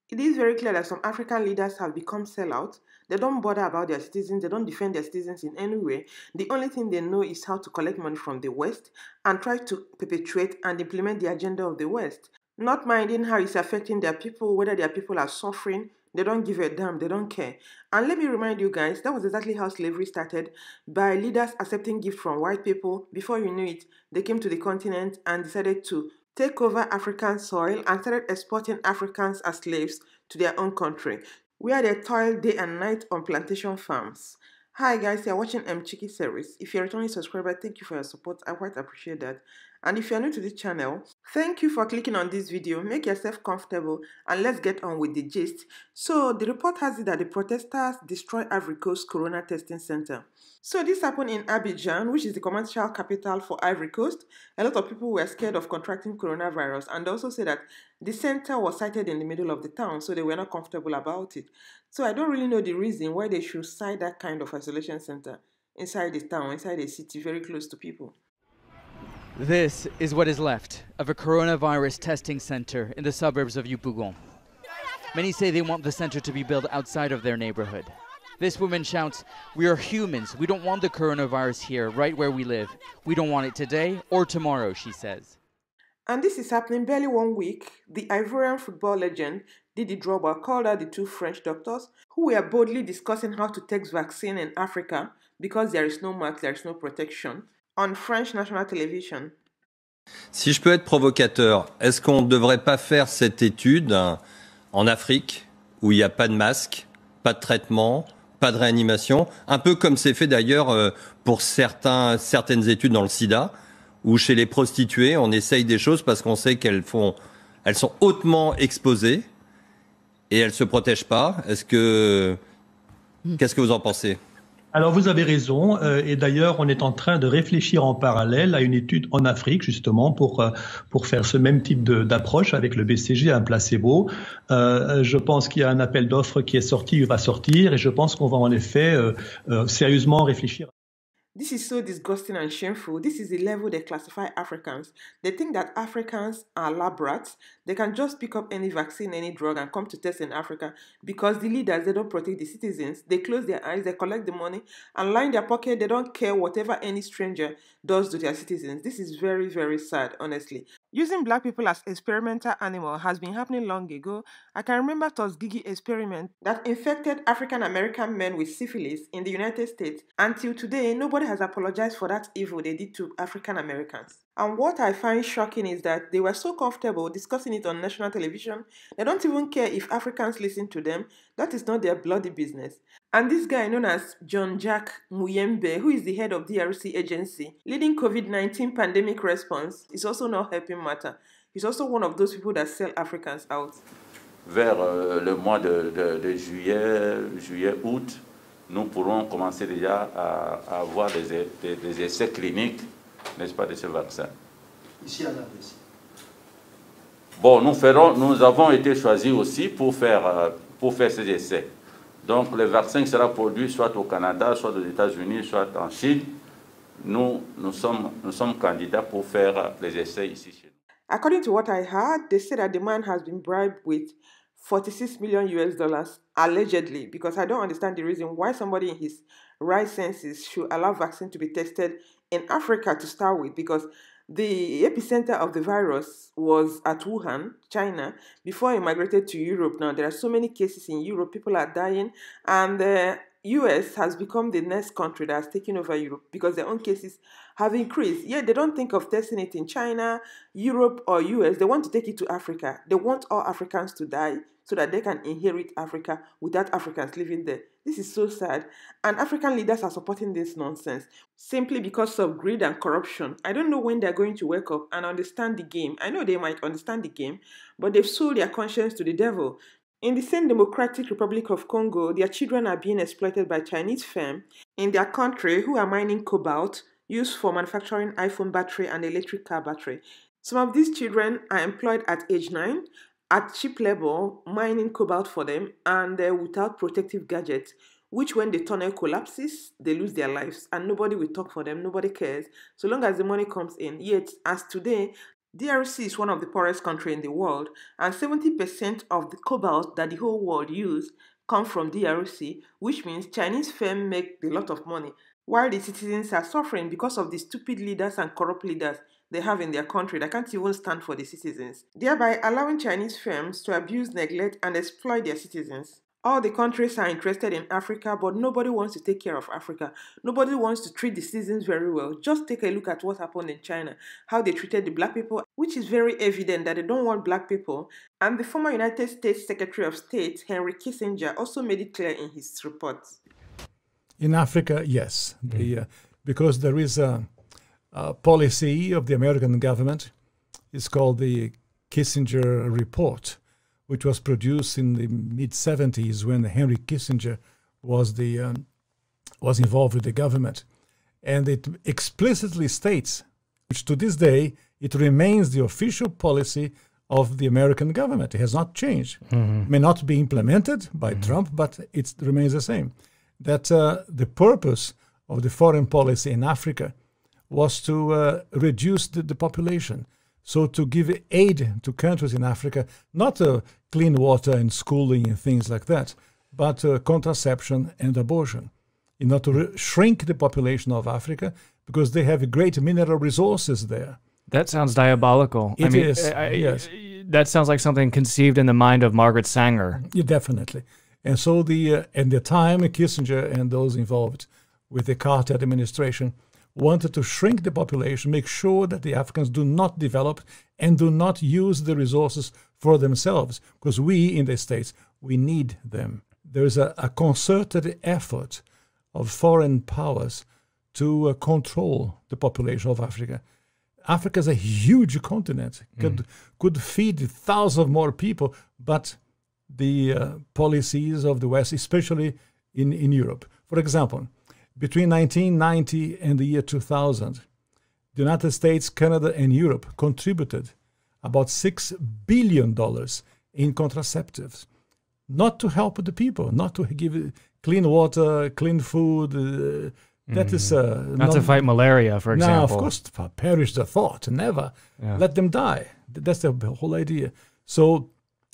It is very clear that some African leaders have become sellouts. They don't bother about their citizens, they don't defend their citizens in any way. The only thing they know is how to collect money from the West and try to perpetuate and implement the agenda of the West. Not minding how it's affecting their people, whether their people are suffering, they don't give a damn, they don't care. And let me remind you guys, that was exactly how slavery started, by leaders accepting gifts from white people. Before you knew it, they came to the continent and decided to take over African soil and started exporting Africans as slaves to their own country, where they toil day and night on plantation farms. Hi guys, you're watching Chiki series. If you're a returning subscriber, thank you for your support. I quite appreciate that. And if you're new to this channel, thank you for clicking on this video. Make yourself comfortable and let's get on with the gist. So the report has it that the protesters destroyed Ivory Coast Corona Testing Center. So this happened in Abidjan, which is the commercial capital for Ivory Coast. A lot of people were scared of contracting coronavirus, and they also say that the center was sited in the middle of the town, so they were not comfortable about it. So I don't really know the reason why they should site that kind of isolation center inside the town, inside a city, very close to people. This is what is left of a coronavirus testing center in the suburbs of Yopougon. Many say they want the center to be built outside of their neighborhood. This woman shouts, "We are humans. We don't want the coronavirus here, right where we live. We don't want it today or tomorrow," she says. And this is happening barely 1 week. The Ivorian football legend Didi Drogba called out the two French doctors who were boldly discussing how to take vaccine in Africa because there is no mask, there is no protection, on French national television. Si je peux être provocateur, est-ce qu'on ne devrait pas faire cette étude en Afrique, où il n'y a pas de masque, pas de traitement, pas de réanimation, un peu comme c'est fait d'ailleurs pour certaines études dans le sida, où chez les prostituées, on essaye des choses parce qu'on sait elles sont hautement exposées et elles ne se protègent pas. Qu'est-ce que vous en pensez ? Alors vous avez raison, et d'ailleurs on est en train de réfléchir en parallèle à une étude en Afrique justement pour faire ce même type d'approche avec le BCG, un placebo. Je pense qu'il y a un appel d'offres qui est sorti, il va sortir, et je pense qu'on va en effet sérieusement réfléchir. This is so disgusting and shameful. This is the level they classify Africans. They think that Africans are lab rats. They can just pick up any vaccine, any drug, and come to test in Africa because the leaders, they don't protect the citizens. They close their eyes, they collect the money, and line their pocket. They don't care whatever any stranger does to their citizens. This is very, very sad, honestly. Using black people as experimental animal has been happening long ago. I can remember Tuskegee experiment that infected African American men with syphilis in the United States. Until today, nobody has apologized for that evil they did to African Americans. And what I find shocking is that they were so comfortable discussing it on national television. They don't even care if Africans listen to them. That is not their bloody business. And this guy known as John Jack Muyembe, who is the head of DRC agency, leading COVID-19 pandemic response, is also not helping matter. He's also one of those people that sell Africans out. Vers le mois de juillet, août, nous pourrons commencer déjà à avoir des essais cliniques, n'est-ce pas, de ce vaccin. Ici à la RDC. Bon, nous avons été choisis aussi pour faire ces essais. Donc, le vaccin sera produit soit au Canada, soit aux États-Unis, soit en Chine. Nous sommes candidats pour faire les essais ici chez nous. According to what I heard, they say that the man has been bribed with $46 million US, allegedly, because I don't understand the reason why somebody in his right senses should allow vaccine to be tested in Africa to start with, because the epicenter of the virus was at Wuhan, China, before it migrated to Europe. Now, there are so many cases in Europe, people are dying, and the US has become the next country that has taken over Europe because their own cases have increased. Yet they don't think of testing it in China, Europe, or US. They want to take it to Africa. They want all Africans to die so that they can inherit Africa without Africans living there. This is so sad. And African leaders are supporting this nonsense simply because of greed and corruption. I don't know when they're going to wake up and understand the game. I know they might understand the game, but they've sold their conscience to the devil. In the same Democratic Republic of Congo, their children are being exploited by Chinese firms in their country who are mining cobalt used for manufacturing iPhone battery and electric car battery. Some of these children are employed at age 9 at cheap labor, mining cobalt for them, and without protective gadgets, which when the tunnel collapses, they lose their lives, and nobody will talk for them, nobody cares, so long as the money comes in. Yet, as today, DRC is one of the poorest countries in the world, and 70% of the cobalt that the whole world use come from DRC, which means Chinese firms make a lot of money, while the citizens are suffering because of the stupid leaders and corrupt leaders they have in their country that can't even stand for the citizens, thereby allowing Chinese firms to abuse, neglect, and exploit their citizens. All the countries are interested in Africa, but nobody wants to take care of Africa. Nobody wants to treat the citizens very well. Just take a look at what happened in China, how they treated the black people, which is very evident that they don't want black people. And the former United States Secretary of State, Henry Kissinger, also made it clear in his report. In Africa, yes, because there is a policy of the American government. It's called the Kissinger Report, which was produced in the mid-70s when Henry Kissinger was involved with the government. And it explicitly states, which to this day, it remains the official policy of the American government. It has not changed. It may not be implemented by Trump, but it remains the same. That the purpose of the foreign policy in Africa was to reduce the population. So to give aid to countries in Africa, not clean water and schooling and things like that, but contraception and abortion, in order to shrink the population of Africa, because they have great mineral resources there. That sounds diabolical. It is, yes. That sounds like something conceived in the mind of Margaret Sanger. Yeah, definitely. And so at the time, Kissinger and those involved with the Carter administration wanted to shrink the population, make sure that the Africans do not develop and do not use the resources for themselves, because we in the States, we need them. There is a concerted effort of foreign powers to control the population of Africa. Africa is a huge continent, could feed thousands of more people, but the policies of the West, especially in Europe. For example, between 1990 and the year 2000, the United States, Canada, and Europe contributed about $6 billion in contraceptives, not to help the people, not to give clean water, clean food. That is not to fight malaria, for example. No, of course, perish the thought, never. Yeah. Let them die. That's the whole idea. So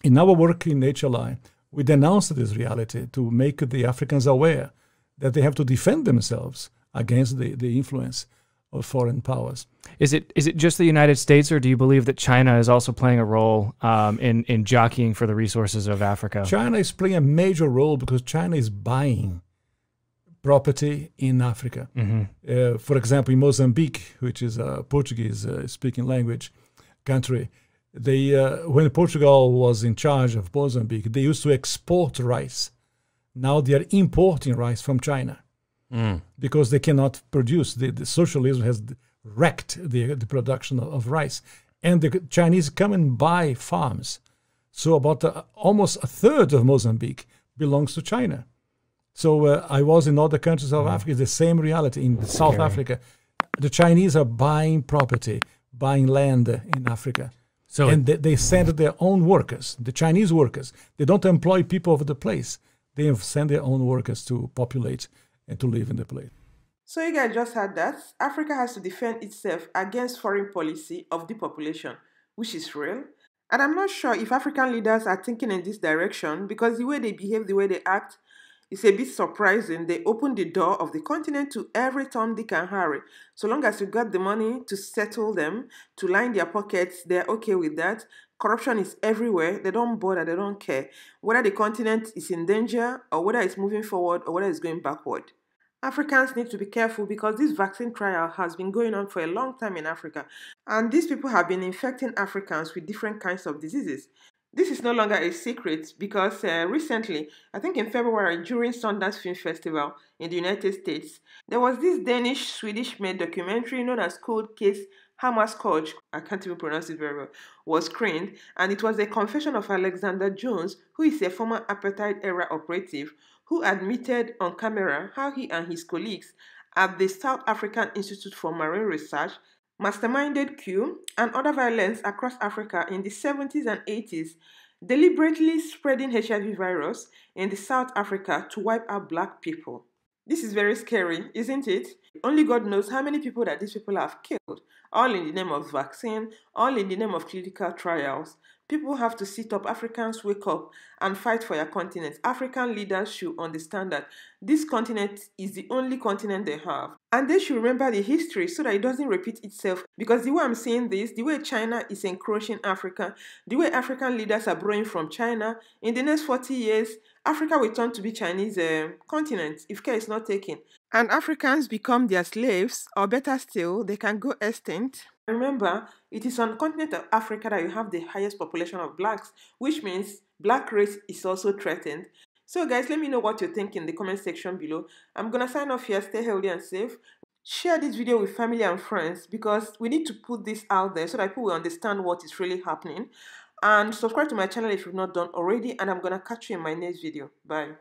in our work in HLI, we denounced this reality to make the Africans aware that they have to defend themselves against the influence of foreign powers. Is it just the United States, or do you believe that China is also playing a role in jockeying for the resources of Africa? China is playing a major role because China is buying property in Africa. For example, in Mozambique, which is a Portuguese-speaking language country, when Portugal was in charge of Mozambique, they used to export rice. Now they are importing rice from China because they cannot produce. The socialism has wrecked the production of rice. And the Chinese come and buy farms. So about almost a third of Mozambique belongs to China. So I was in other countries of Africa, the same reality. In South Africa, the Chinese are buying property, buying land in Africa. And they send their own workers, the Chinese workers. They don't employ people of the place. They send their own workers to populate and to live in the place. So you guys just heard that. Africa has to defend itself against foreign policy of depopulation, which is real. And I'm not sure if African leaders are thinking in this direction, because the way they behave, the way they act, is a bit surprising. They open the door of the continent to every Tom, Dick, and Harry. So long as you got the money to settle them, to line their pockets, they're okay with that. Corruption is everywhere. They don't bother. They don't care whether the continent is in danger or whether it's moving forward or whether it's going backward. Africans need to be careful because this vaccine trial has been going on for a long time in Africa. And these people have been infecting Africans with different kinds of diseases. This is no longer a secret because recently, I think in February, during Sundance Film Festival in the United States, there was this Danish-Swedish-made documentary known as Cold Case Hammarskjöld, I can't even pronounce it very well, was screened, and it was a confession of Alexander Jones, who is a former apartheid-era operative, who admitted on camera how he and his colleagues at the South African Institute for Marine Research masterminded coup and other violence across Africa in the 70s and 80s, deliberately spreading HIV virus in the South Africa to wipe out black people. This is very scary, isn't it? Only God knows how many people that these people have killed. all in the name of vaccine, all in the name of clinical trials. People have to sit up. Africans wake up and fight for your continent. African leaders should understand that this continent is the only continent they have. And they should remember the history so that it doesn't repeat itself. Because the way I'm seeing this, the way China is encroaching Africa, the way African leaders are borrowing from China, in the next 40 years, Africa will turn to be Chinese continent if care is not taken. And Africans become their slaves, or better still, they can go extinct. Remember, it is on the continent of Africa that you have the highest population of blacks, which means black race is also threatened. So guys, let me know what you think in the comment section below. I'm gonna sign off here. Stay healthy and safe. Share this video with family and friends because we need to put this out there so that people will understand what is really happening. And subscribe to my channel if you've not done already, and I'm gonna catch you in my next video. Bye.